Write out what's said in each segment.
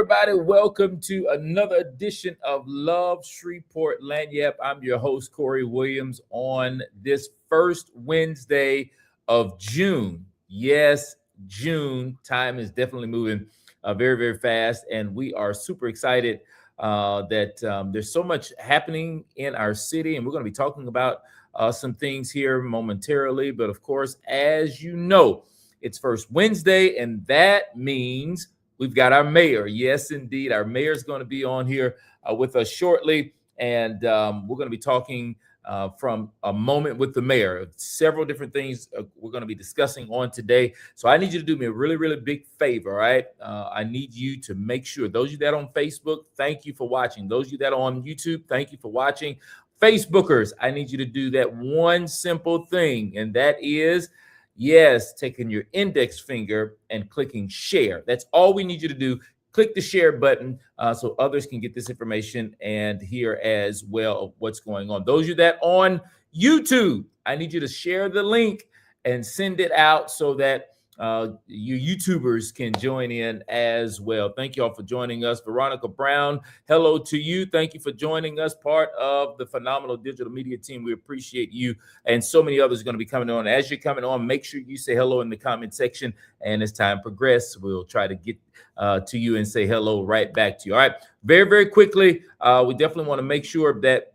everybody. Welcome to another edition of Love Shreveport Lagniappe. I'm your host, Corey Williams, on this first Wednesday of June. Yes, June. Time is definitely moving very, very fast, and we are super excited that there's so much happening in our city, and we're going to be talking about some things here momentarily. But of course, as you know, it's first Wednesday, and that means we've got our mayor. Yes, indeed. Our mayor is going to be on here with us shortly. And we're going to be talking from a moment with the mayor. Several different things we're going to be discussing on today. So I need you to do me a really, really big favor, all right? I need you to make sure, those of you that are on Facebook, thank you for watching. Those of you that are on YouTube, thank you for watching. Facebookers, I need you to do that one simple thing, and that is, yes, taking your index finger and clicking share. That's all we need you to do. Click the share button so others can get this information and hear as well of what's going on. Those of you that on YouTube, I need you to share the link and send it out so that you YouTubers can join in as well. Thank you all for joining us. Veronica Brown, hello to you. Thank you for joining us, part of the phenomenal digital media team. We appreciate you, and so many others are going to be coming on. As you're coming on, make sure you say hello in the comment section, and as time progresses, we'll try to get to you and say hello right back to you. All right, very, very quickly, we definitely want to make sure that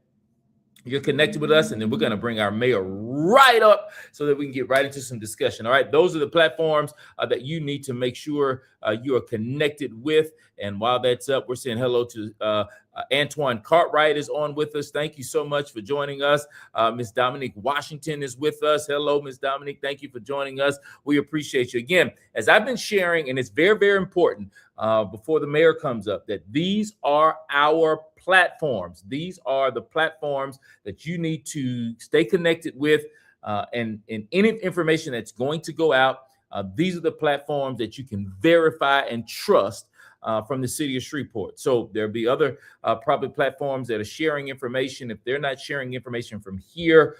you're connected with us, and then we're going to bring our mayor right up so that we can get right into some discussion. All right, those are the platforms that you need to make sure you are connected with. And while that's up, we're saying hello to Antoine Cartwright is on with us. Thank you so much for joining us. Miss Dominique Washington is with us. Hello, Miss Dominique. Thank you for joining us. We appreciate you. Again, as I've been sharing, and it's very, very important before the mayor comes up, that these are our platforms. These are the platforms that you need to stay connected with, and any information that's going to go out. These are the platforms that you can verify and trust from the city of Shreveport. So there'll be other probably platforms that are sharing information. If they're not sharing information from here,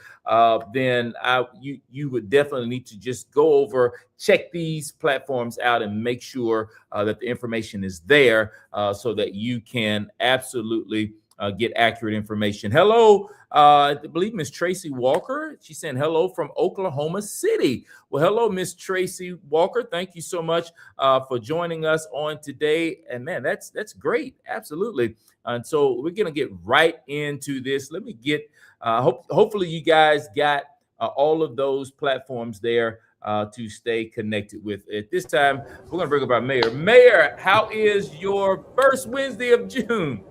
then you would definitely need to just go over, check these platforms out, and make sure that the information is there so that you can absolutely get accurate information. Hello, I believe Miss Tracy Walker. She's saying hello from Oklahoma City. Well, hello, Miss Tracy Walker. Thank you so much for joining us on today. And man, that's great. Absolutely. And so we're gonna get right into this. Let me get. Hopefully, you guys got all of those platforms there to stay connected with. At this time, we're gonna bring up our mayor. Mayor, how is your first Wednesday of June?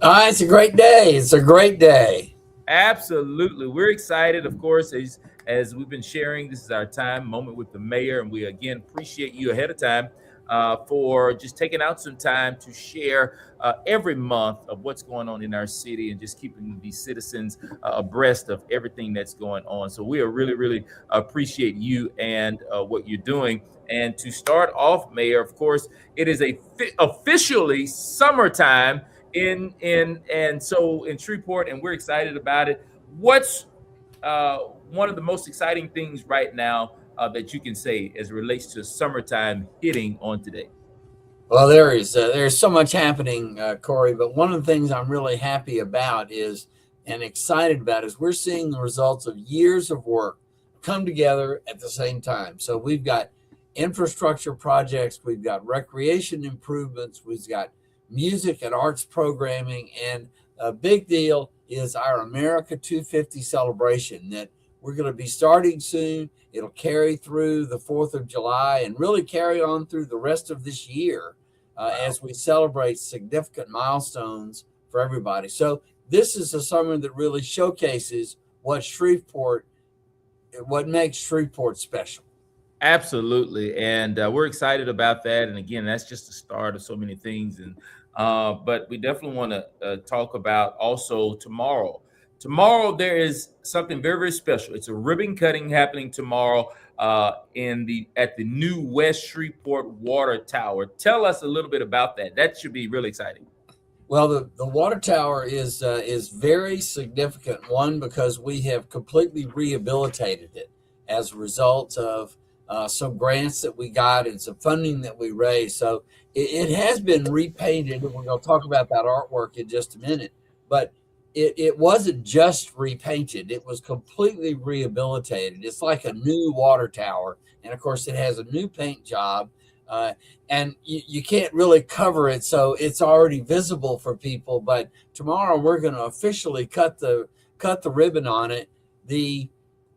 It's a great day. It's a great day. Absolutely. We're excited, of course, as we've been sharing. This is our moment with the mayor, and we again appreciate you ahead of time for just taking out some time to share every month of what's going on in our city and just keeping these citizens abreast of everything that's going on. So we are really, really appreciate you and what you're doing. And to start off, Mayor, of course, it is officially summertime in Shreveport, and we're excited about it. What's one of the most exciting things right now that you can say as it relates to summertime hitting on today? Well, there's so much happening, Corey, but one of the things I'm really happy about and excited about is we're seeing the results of years of work come together at the same time. So we've got infrastructure projects, we've got recreation improvements, we've got music and arts programming, and a big deal is our America 250 celebration that we're going to be starting soon. It'll carry through the 4th of July and really carry on through the rest of this year as we celebrate significant milestones for everybody. So this is a summer that really showcases what makes Shreveport special. Absolutely, and we're excited about that. And again, that's just the start of so many things. And but we definitely want to talk about also tomorrow. Tomorrow there is something very, very special. It's a ribbon cutting happening tomorrow at the new West Shreveport Water Tower. Tell us a little bit about that. That should be really exciting. Well, the water tower is very significant. One, because we have completely rehabilitated it as a result of some grants that we got and some funding that we raised. So it has been repainted, and we're going to talk about that artwork in just a minute. But it wasn't just repainted; it was completely rehabilitated. It's like a new water tower, and of course, it has a new paint job. And you can't really cover it, so it's already visible for people. But tomorrow we're going to officially cut the ribbon on it. The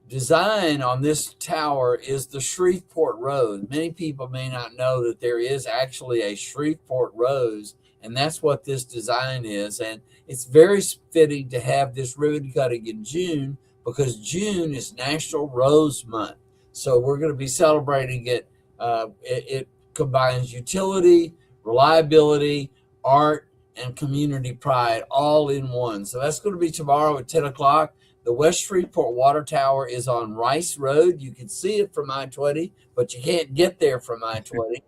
design on this tower is the Shreveport Rose. Many people may not know that there is actually a Shreveport Rose, and that's what this design is. And it's very fitting to have this ribbon cutting in June, because June is National Rose Month. So we're going to be celebrating it. It combines utility, reliability, art, and community pride all in one. So that's going to be tomorrow at 10 o'clock. The West Shreveport Water Tower is on Rice Road. You can see it from I-20, but you can't get there from I-20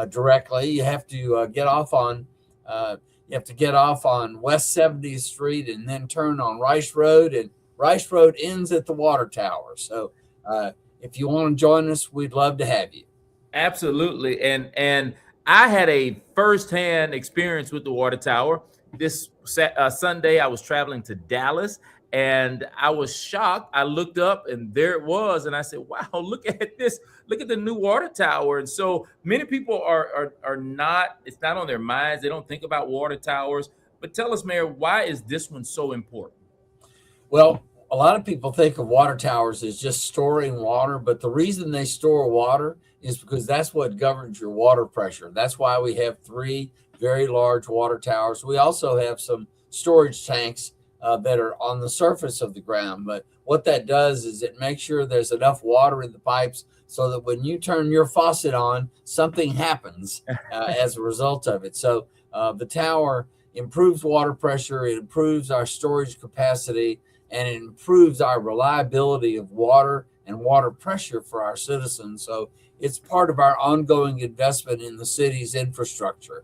directly. You have to get off on West 70th Street and then turn on Rice Road, and Rice Road ends at the water tower. So if you want to join us, we'd love to have you. Absolutely. And I had a firsthand experience with the water tower. This Sunday, I was traveling to Dallas, and I was shocked. I looked up, and there it was, and I said, "Wow, look at this! Look at the new water tower." And so many people are not. It's not on their minds. They don't think about water towers. But tell us, Mayor, why is this one so important? Well, a lot of people think of water towers as just storing water, but the reason they store water is because that's what governs your water pressure. That's why we have 3 very large water towers. We also have some storage tanks that are on the surface of the ground. But what that does is it makes sure there's enough water in the pipes so that when you turn your faucet on, something happens as a result of it. So the tower improves water pressure, it improves our storage capacity, and it improves our reliability of water and water pressure for our citizens. So it's part of our ongoing investment in the city's infrastructure.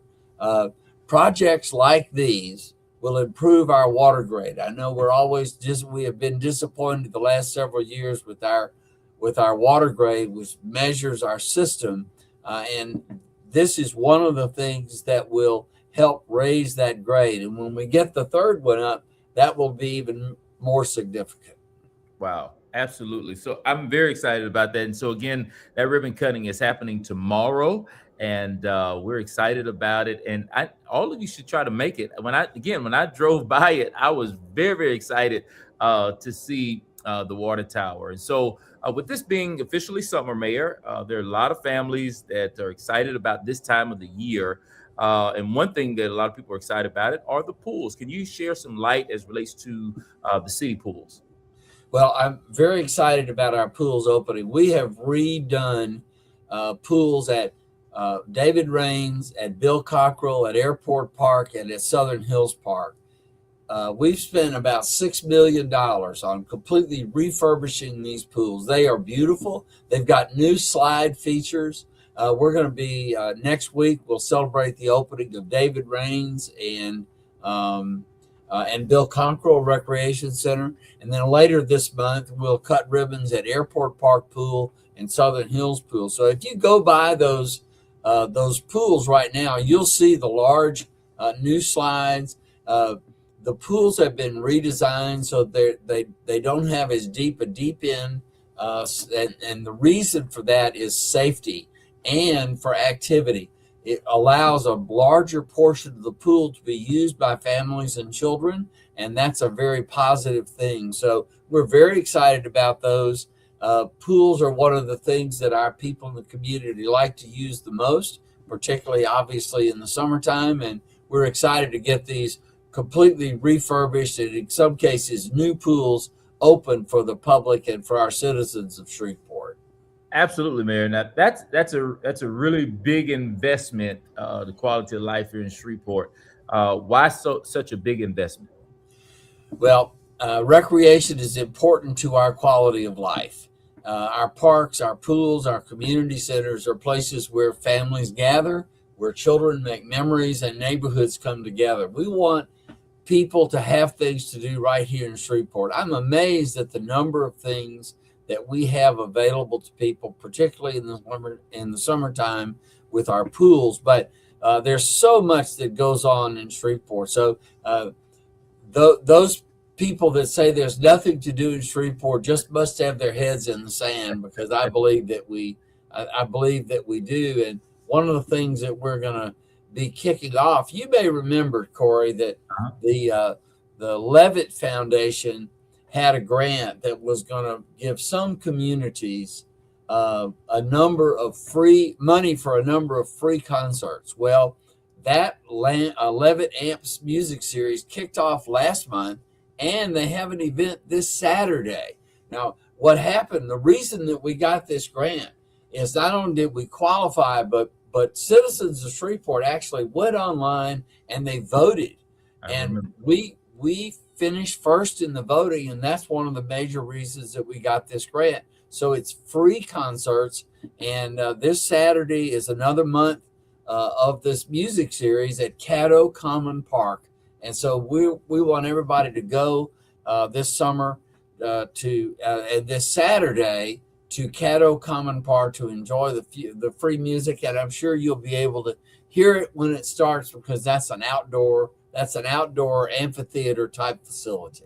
Projects like these will improve our water grade. I know we have been disappointed the last several years with our water grade, which measures our system. And this is one of the things that will help raise that grade. And when we get the third one up, that will be even more significant. Wow, absolutely. So I'm very excited about that. And so again, that ribbon cutting is happening tomorrow, and we're excited about it. And all of you should try to make it. When I drove by it, I was very, very excited to see the water tower. And so with this being officially summer, Mayor, there are a lot of families that are excited about this time of the year. And one thing that a lot of people are excited about it are the pools. Can you share some light as relates to the city pools? Well, I'm very excited about our pools opening. We have redone pools at David Raines, at Bill Cockrell, at Airport Park, and at Southern Hills Park. We've spent about $6 million on completely refurbishing these pools. They are beautiful. They've got new slide features. We're going to be next week. We'll celebrate the opening of David Raines and Bill Cockrell Recreation Center, and then later this month we'll cut ribbons at Airport Park Pool and Southern Hills Pool. So if you go by those pools right now, you'll see the large new slides. The pools have been redesigned so they don't have as deep a deep end, and the reason for that is safety and for activity. It allows a larger portion of the pool to be used by families and children, and that's a very positive thing. So we're very excited about those. Pools are one of the things that our people in the community like to use the most, particularly obviously in the summertime, and we're excited to get these completely refurbished and in some cases new pools open for the public and for our citizens of Shreveport. Absolutely, Mayor. Now that's a really big investment, the quality of life here in Shreveport. Why such a big investment? Well, recreation is important to our quality of life. Our parks, our pools, our community centers are places where families gather, where children make memories, and neighborhoods come together. We want people to have things to do right here in Shreveport. I'm amazed at the number of things that we have available to people, particularly in the summertime with our pools. But there's so much that goes on in Shreveport. So those people that say there's nothing to do in Shreveport just must have their heads in the sand, because I believe that we do. And one of the things that we're going to be kicking off, you may remember, Corey, that the Levitt Foundation had a grant that was going to give some communities a number of free money for a number of free concerts. Well, that Levitt Amps music series kicked off last month, and they have an event this Saturday. Now, what happened, the reason that we got this grant is not only did we qualify, but citizens of Shreveport actually went online and they voted. And we finished first in the voting, and that's one of the major reasons that we got this grant. So it's free concerts, and this Saturday is another month of this music series at Caddo Common Park. And so we want everybody to go this summer and this Saturday to Caddo Common Park to enjoy the free music. And I'm sure you'll be able to hear it when it starts, because that's an outdoor amphitheater type facility.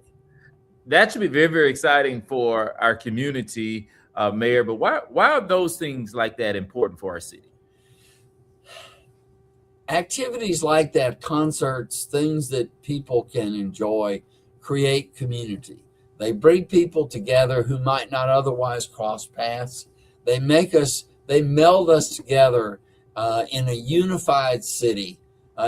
That should be very, very exciting for our community, Mayor. But why are those things like that important for our city? Activities like that, concerts, things that people can enjoy, create community. They bring people together who might not otherwise cross paths. They meld us together in a unified city.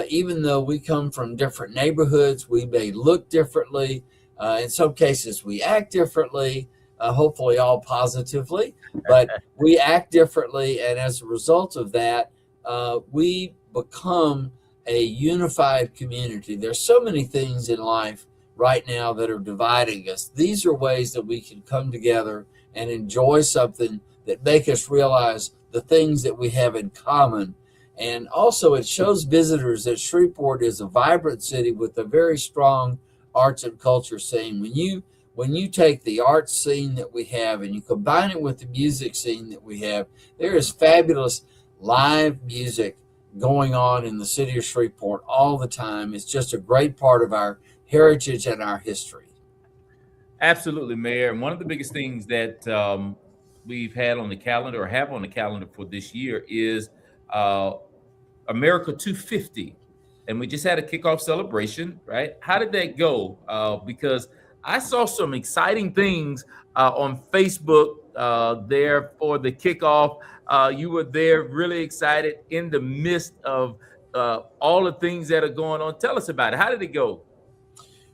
Even though we come from different neighborhoods, we may look differently. In some cases, we act differently, hopefully all positively, but we act differently. And as a result of that, we become a unified community. There's so many things in life right now that are dividing us. These are ways that we can come together and enjoy something that make us realize the things that we have in common. And also it shows visitors that Shreveport is a vibrant city with a very strong arts and culture scene. When you take the arts scene that we have and you combine it with the music scene that we have, there is fabulous live music going on in the city of Shreveport all the time. It's just a great part of our heritage and our history. Absolutely, Mayor. And one of the biggest things that we've had on the calendar, or have on the calendar for this year, is America 250. And we just had a kickoff celebration, right? How did that go? Because I saw some exciting things on Facebook there for the kickoff. You were there, really excited in the midst of all the things that are going on. Tell us about it. How did it go?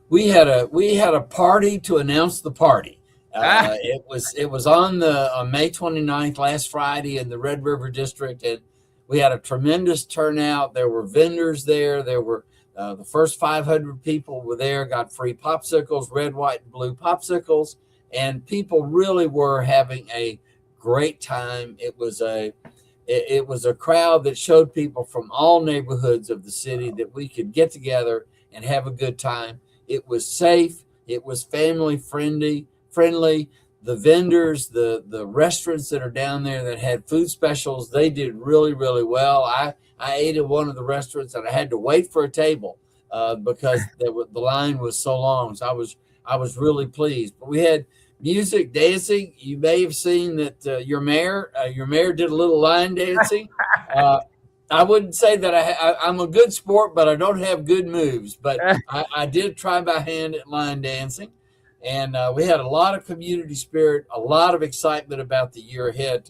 We had a party to announce the party. It was on May 29th, last Friday, in the Red River District, and we had a tremendous turnout. There were vendors there. There were the first 500 people were there, got free popsicles, red, white, and blue popsicles, and people really were having a great time. It was a crowd that showed people from all neighborhoods of the city that we could get together and have a good time. It was safe. It was family friendly. The vendors, the restaurants that are down there that had food specials, they did really, really well. I ate at one of the restaurants and I had to wait for a table because the line was so long. So I was really pleased. But we had music, dancing. You may have seen that your mayor did a little line dancing. I wouldn't say that I'm a good sport, but I don't have good moves. But I did try my hand at line dancing. And we had a lot of community spirit, a lot of excitement about the year ahead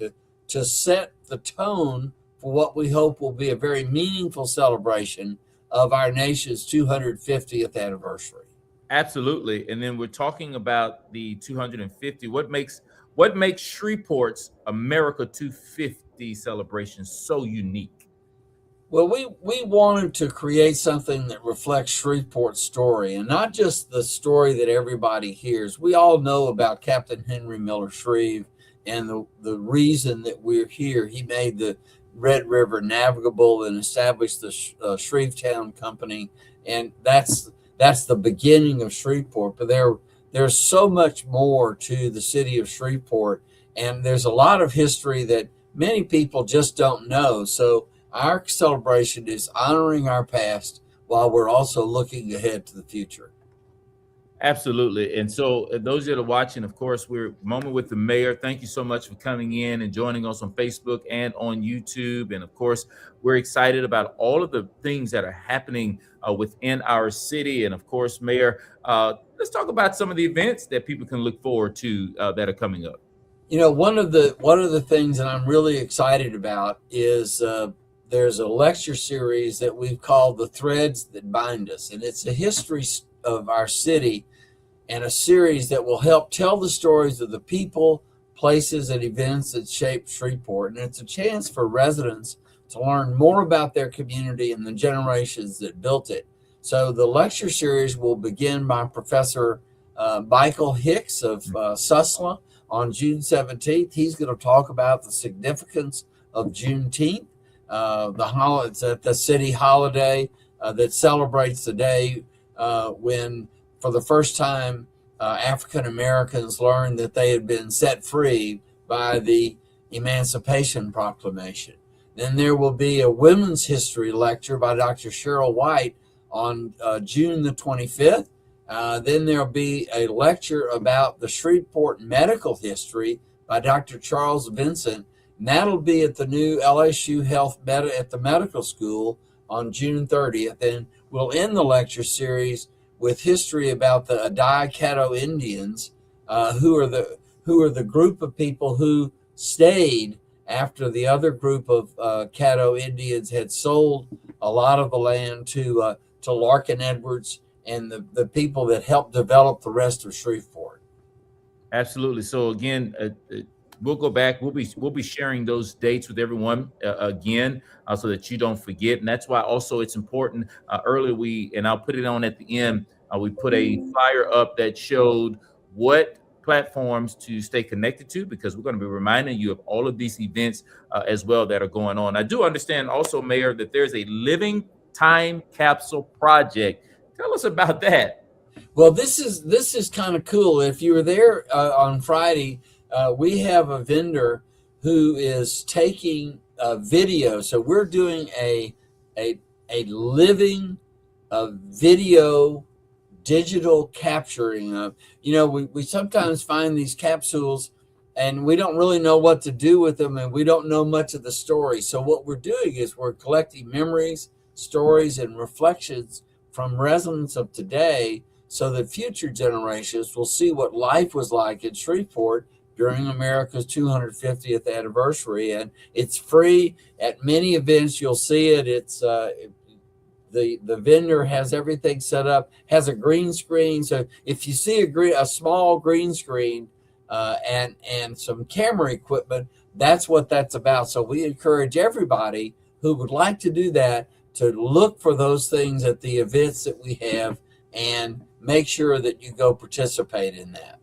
to set the tone for what we hope will be a very meaningful celebration of our nation's 250th anniversary. Absolutely. And then we're talking about the 250. What makes Shreveport's America 250 celebration so unique? Well, we wanted to create something that reflects Shreveport's story, and not just the story that everybody hears. We all know about Captain Henry Miller Shreve and the reason that we're here. He made the Red River navigable and established the Shrevetown Company, and that's the beginning of Shreveport. But there's so much more to the city of Shreveport, and there's a lot of history that many people just don't know. So our celebration is honoring our past while we're also looking ahead to the future. Absolutely. And so, those that are watching, of course, we're Moment with the Mayor. Thank you so much for coming in and joining us on Facebook and on YouTube. And of course, we're excited about all of the things that are happening within our city. And of course, Mayor, let's talk about some of the events that people can look forward to that are coming up. You know, one of the things that I'm really excited about is there's a lecture series that we've called "The Threads That Bind Us," and it's a history of our city and a series that will help tell the stories of the people, places, and events that shape Shreveport. And it's a chance for residents to learn more about their community and the generations that built it. So the lecture series will begin by Professor Michael Hicks of Susla on June 17th. He's going to talk about the significance of Juneteenth, the city holiday that celebrates the day when, for the first time, African Americans learned that they had been set free by the Emancipation Proclamation. Then there will be a women's history lecture by Dr. Cheryl White on June the 25th. Then there'll be a lecture about the Shreveport medical history by Dr. Charles Vincent, and that'll be at the new LSU at the medical school on June 30th. And we'll end the lecture series with history about the Adai Caddo Indians, who are the group of people who stayed after the other group of Caddo Indians had sold a lot of the land to Larkin Edwards and the people that helped develop the rest of Shreveport. Absolutely. So again, we'll go back. We'll be sharing those dates with everyone again, so that you don't forget. And that's why also it's important. Earlier and I'll put it on at the end. We put a flyer up that showed what platforms to stay connected to, because we're going to be reminding you of all of these events as well that are going on. I do understand also, Mayor, that there's a living time capsule project. Tell us about that. Well, this is kind of cool. If you were there on Friday, we have a vendor who is taking video. So we're doing a living video digital capturing of, we sometimes find these capsules and we don't really know what to do with them, and we don't know much of the story. So what we're doing is we're collecting memories, stories, and reflections from residents of today, so that future generations will see what life was like in Shreveport during America's 250th anniversary. And it's free at many events. You'll see it. It's the vendor has everything set up, has a green screen. So if you see a small green screen and some camera equipment, that's what that's about. So we encourage everybody who would like to do that to look for those things at the events that we have and make sure that you go participate in that.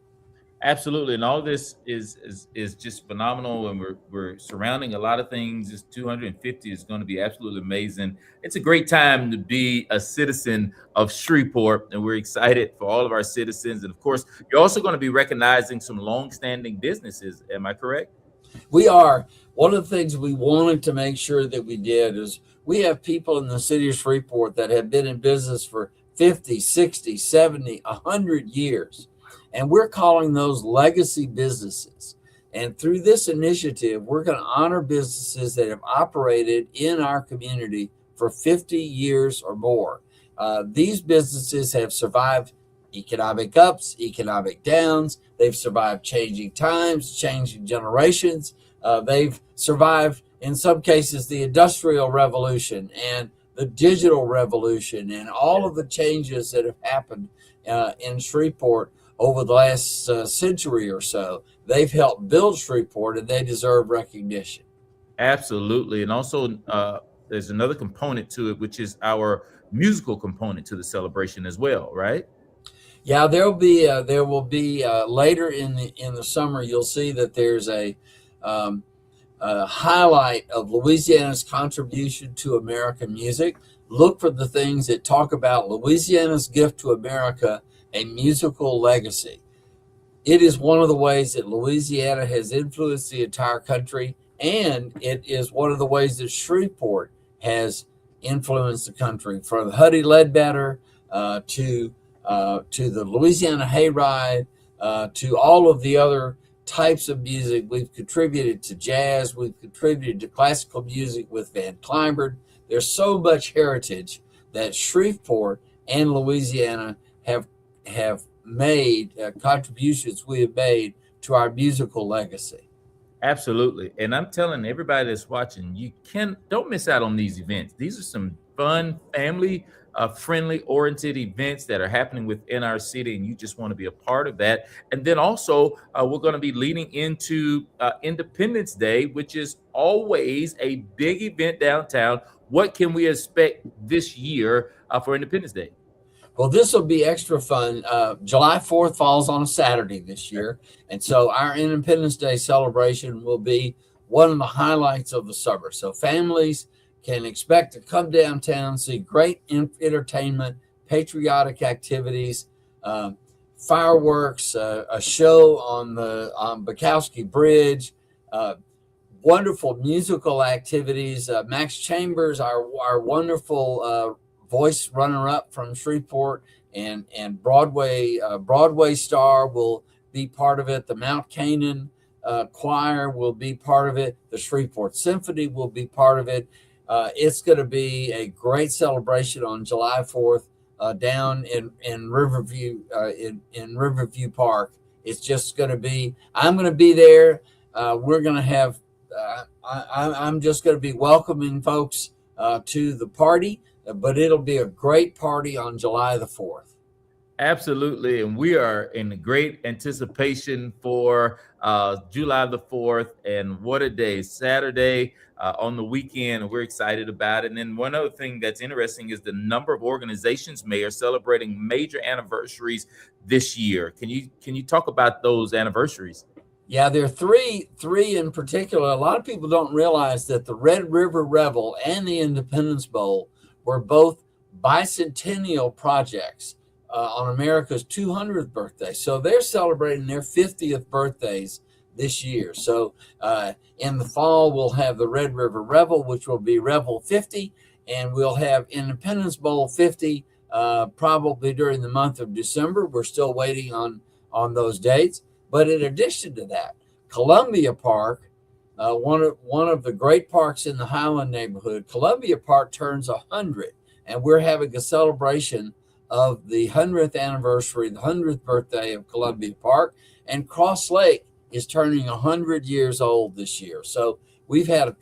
Absolutely. And all this is just phenomenal. And we're surrounding a lot of things. This 250 is going to be absolutely amazing. It's a great time to be a citizen of Shreveport, and we're excited for all of our citizens. And of course, you're also going to be recognizing some long-standing businesses. Am I correct? We are. One of the things we wanted to make sure that we did is we have people in the city of Shreveport that have been in business for 50, 60, 70, 100 years. And we're calling those legacy businesses. And through this initiative, we're going to honor businesses that have operated in our community for 50 years or more. These businesses have survived economic ups, economic downs. They've survived changing times, changing generations. They've survived, in some cases, the Industrial Revolution and the digital revolution and all of the changes that have happened in Shreveport over the last century or so. They've helped build Shreveport, and they deserve recognition. Absolutely. And also, there's another component to it, which is our musical component to the celebration as well, right? Yeah, there will be later in the summer. You'll see that there's a highlight of Louisiana's contribution to American music. Look for the things that talk about Louisiana's gift to America a musical legacy. It is one of the ways that Louisiana has influenced the entire country, and it is one of the ways that Shreveport has influenced the country. From Huddie Ledbetter to the Louisiana Hayride, to all of the other types of music. We've contributed to jazz. We've contributed to classical music with Van Cliburn. There's so much heritage that Shreveport and Louisiana have made, contributions we have made to our musical legacy. Absolutely. And I'm telling everybody that's watching, don't miss out on these events. These are some fun, family friendly oriented events that are happening within our city, and you just want to be a part of that. And then also, we're going to be leading into Independence Day, which is always a big event downtown. What can we expect this year for Independence Day? Well, this will be extra fun. July 4th falls on a Saturday this year. And so our Independence Day celebration will be one of the highlights of the summer. So families can expect to come downtown, see great entertainment, patriotic activities, fireworks, a show on Bukowski Bridge, wonderful musical activities. Max Chambers, our wonderful voice runner-up from Shreveport, and Broadway star will be part of it. The Mount Canaan choir will be part of it. The Shreveport Symphony will be part of it. It's going to be a great celebration on July 4th down in Riverview in Riverview Park. It's just going to be. I'm going to be there. We're going to have. I'm just going to be welcoming folks to the party, but it'll be a great party on July the 4th. Absolutely. And we are in great anticipation for July the 4th. And what a day, Saturday on the weekend. We're excited about it. And then one other thing that's interesting is the number of organizations are celebrating major anniversaries this year. Can you talk about those anniversaries? Yeah, there are three in particular. A lot of people don't realize that the Red River Revel and the Independence Bowl were both bicentennial projects on America's 200th birthday. So they're celebrating their 50th birthdays this year. So in the fall, we'll have the Red River Revel, which will be Revel 50, and we'll have Independence Bowl 50 probably during the month of December. We're still waiting on those dates. But in addition to that, Columbia Park, one of the great parks in the Highland neighborhood, Columbia Park turns 100, and we're having a celebration of the 100th anniversary, the 100th birthday of Columbia Park. And Cross Lake is turning 100 years old this year. So we've had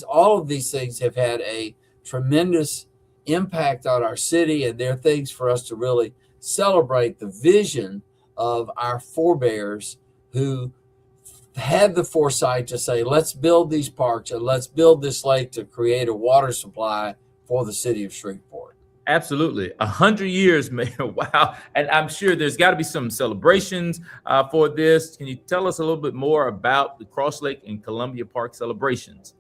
all of these things have had a tremendous impact on our city, and they're things for us to really celebrate the vision of our forebears who had the foresight to say, let's build these parks and let's build this lake to create a water supply for the city of Shreveport. Absolutely. 100 years, Mayor. Wow. And I'm sure there's got to be some celebrations for this. Can you tell us a little bit more about the Cross Lake and Columbia Park celebrations?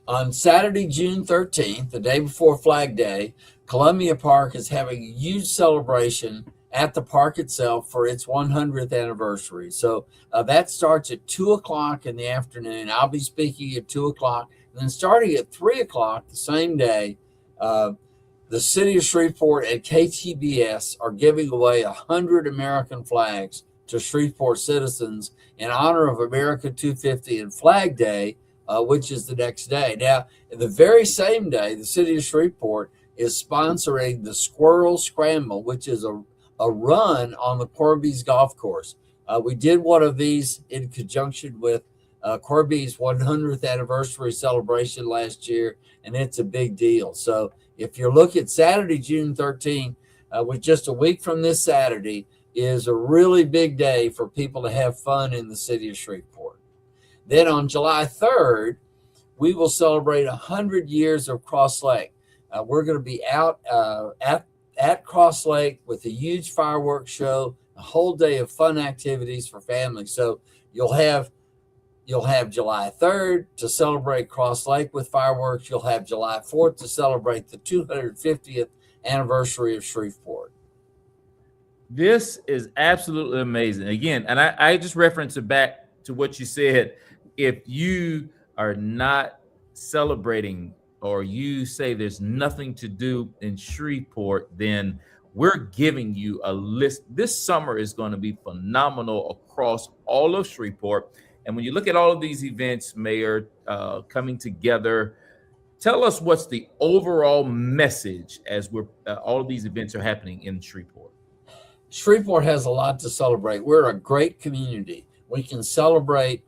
On Saturday, June 13th, the day before Flag Day, Columbia Park is having a huge celebration at the park itself for its 100th anniversary. So that starts at 2 o'clock in the afternoon. I'll be speaking at 2 o'clock. And then starting at 3 o'clock the same day, the city of Shreveport and KTBS are giving away 100 American flags to Shreveport citizens in honor of America 250 and Flag Day, which is the next day. Now, the very same day, the city of Shreveport is sponsoring the Squirrel Scramble, which is a run on the Corby's golf course. We did one of these in conjunction with Corby's 100th anniversary celebration last year, and it's a big deal. So if you're looking, Saturday, June 13th, with just a week from this Saturday, is a really big day for people to have fun in the city of Shreveport. Then on July 3rd, we will celebrate 100 years of Cross Lake. We're going to be out at Cross Lake with a huge fireworks show, a whole day of fun activities for families. So you'll have July 3rd to celebrate Cross Lake with fireworks. You'll have July 4th to celebrate the 250th anniversary of Shreveport. This is absolutely amazing. Again, and I just reference it back to what you said. If you are not celebrating or you say there's nothing to do in Shreveport, then we're giving you a list. This summer is going to be phenomenal across all of Shreveport. And when you look at all of these events, Mayor, coming together, tell us what's the overall message as we're all of these events are happening in Shreveport. Shreveport has a lot to celebrate. We're a great community. We can celebrate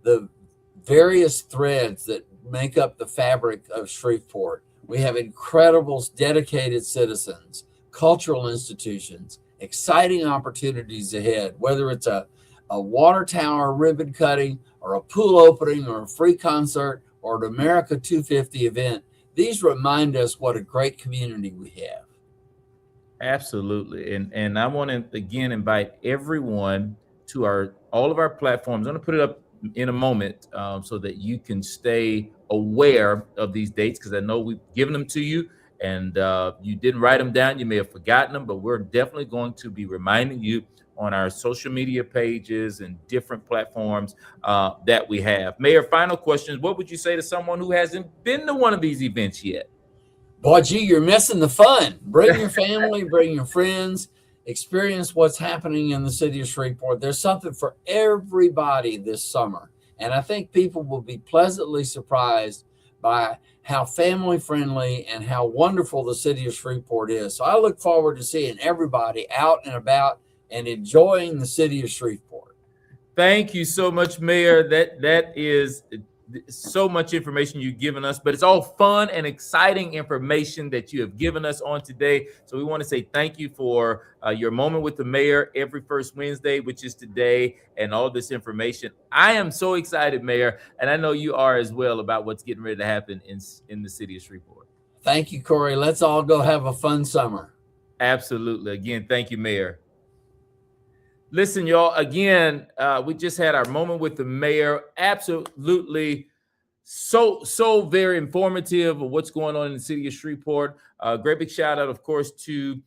the various threads that make up the fabric of Shreveport. We have incredible, dedicated citizens, cultural institutions, exciting opportunities ahead, whether it's a water tower ribbon cutting or a pool opening or a free concert or an America 250 event. These remind us what a great community we have. Absolutely. And I want to again invite everyone to our all of our platforms. I'm going to put it up in a moment so that you can stay aware of these dates because I know we've given them to you and you didn't write them down. You may have forgotten them, but we're definitely going to be reminding you on our social media pages and different platforms that we have. Mayor, final questions. What would you say to someone who hasn't been to one of these events yet? Boy, gee, you're missing the fun. Bring your family, bring your friends, experience what's happening in the city of Shreveport. There's something for everybody this summer. And I think people will be pleasantly surprised by how family friendly and how wonderful the city of Shreveport is. So I look forward to seeing everybody out and about and enjoying the city of Shreveport. Thank you so much, Mayor. That is so much information you've given us, but it's all fun and exciting information that you have given us on today. So we want to say thank you for your moment with the mayor every first Wednesday, which is today, and all this information. I am so excited, Mayor, and I know you are as well about what's getting ready to happen in the city of Shreveport. Thank you, Corey. Let's all go have a fun summer. Absolutely. Again, thank you, Mayor. Listen, y'all, again, we just had our moment with the mayor. Absolutely so very informative of what's going on in the city of Shreveport. Great big shout out, of course, to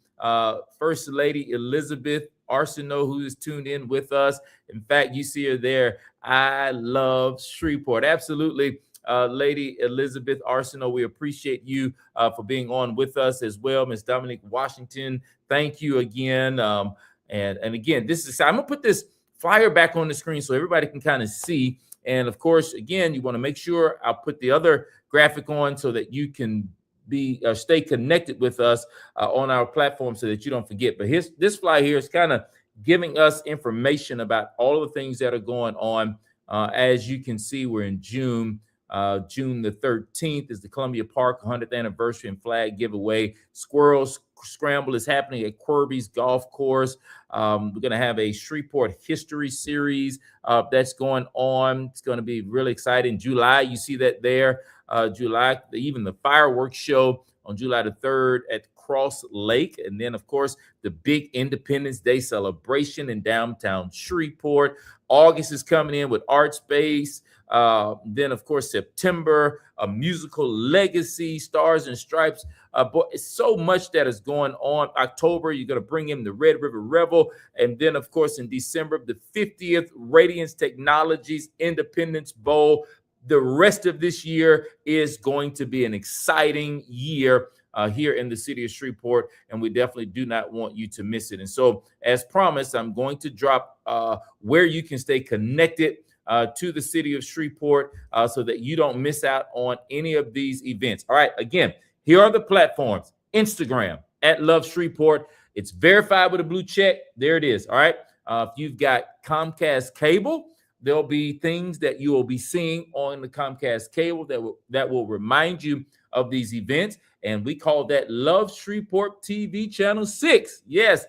First Lady Elizabeth Arsenault, who is tuned in with us. In fact, you see her there. I love Shreveport. Absolutely. Lady Elizabeth Arsenault, we appreciate you for being on with us as well. Ms. Dominique Washington, thank you again. And again, this is, I'm gonna put this flyer back on the screen so everybody can kind of see. And of course, again, you want to make sure I'll put the other graphic on so that you can be stay connected with us on our platform so that you don't forget. But this flyer here is kind of giving us information about all of the things that are going on. As you can see, we're in June. June the 13th is the Columbia Park 100th anniversary and flag giveaway. Squirrels Scramble is happening at Corby's Golf Course. We're going to have a Shreveport history series that's going on. It's going to be really exciting. July, you see that there. July, even the fireworks show on July the 3rd at Cross Lake. And then, of course, the big Independence Day celebration in downtown Shreveport. August is coming in with Art Space. Then, of course, September, a musical legacy, Stars and Stripes. But it's so much that is going on. October, you're going to bring in the Red River Revel. And then, of course, in December, the 50th Radiance Technologies Independence Bowl. The rest of this year is going to be an exciting year here in the city of Shreveport, and we definitely do not want you to miss it. And so, as promised, I'm going to drop where you can stay connected to the city of Shreveport so that you don't miss out on any of these events. All right, again, here are the platforms. Instagram at Love Shreveport. It's verified with a blue check. There it is. All right. If you've got Comcast cable, there'll be things that you will be seeing on the Comcast cable that will remind you of these events. And we call that Love Shreveport TV Channel 6. Yes.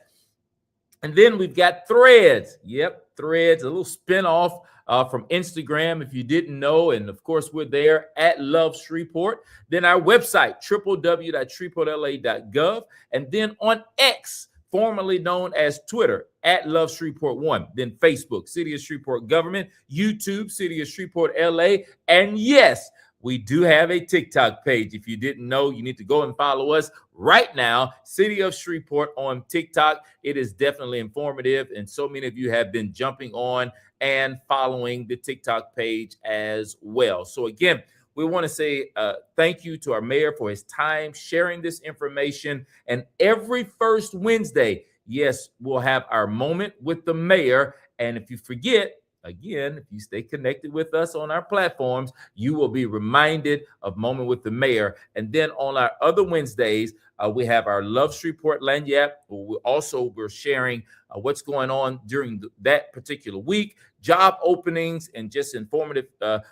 And then we've got Threads. Yep, Threads, a little spinoff from Instagram, if you didn't know. And of course, we're there at Love Shreveport. Then our website, www.shreveportla.gov. And then on X, formerly known as Twitter, at Love Shreveport 1. Then Facebook, City of Shreveport Government. YouTube, City of Shreveport LA. And yes, we do have a TikTok page. If you didn't know, you need to go and follow us right now, City of Shreveport on TikTok. It is definitely informative, and so many of you have been jumping on and following the TikTok page as well. So again, we want to say thank you to our mayor for his time sharing this information. And every first Wednesday, yes, we'll have our moment with the mayor. And if you forget, again, if you stay connected with us on our platforms, you will be reminded of Moment with the Mayor. And then on our other Wednesdays, we have our Love Shreveport Lagniappe. We're sharing what's going on during that particular week, job openings, and just informative,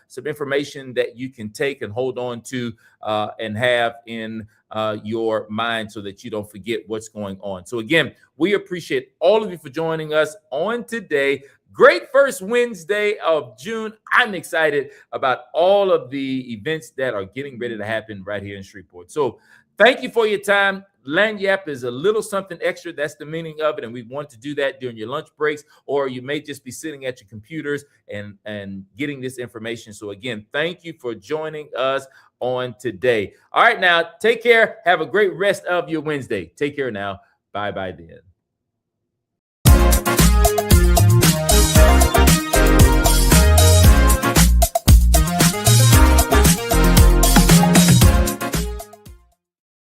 some information that you can take and hold on to and have in your mind so that you don't forget what's going on. So again, we appreciate all of you for joining us on today. Great first Wednesday of June. I'm excited about all of the events that are getting ready to happen right here in Shreveport. So thank you for your time. Lagniappe is a little something extra. That's the meaning of it. And we want to do that during your lunch breaks, or you may just be sitting at your computers and getting this information. So again, thank you for joining us on today. All right, now take care. Have a great rest of your Wednesday. Take care now. Bye-bye then.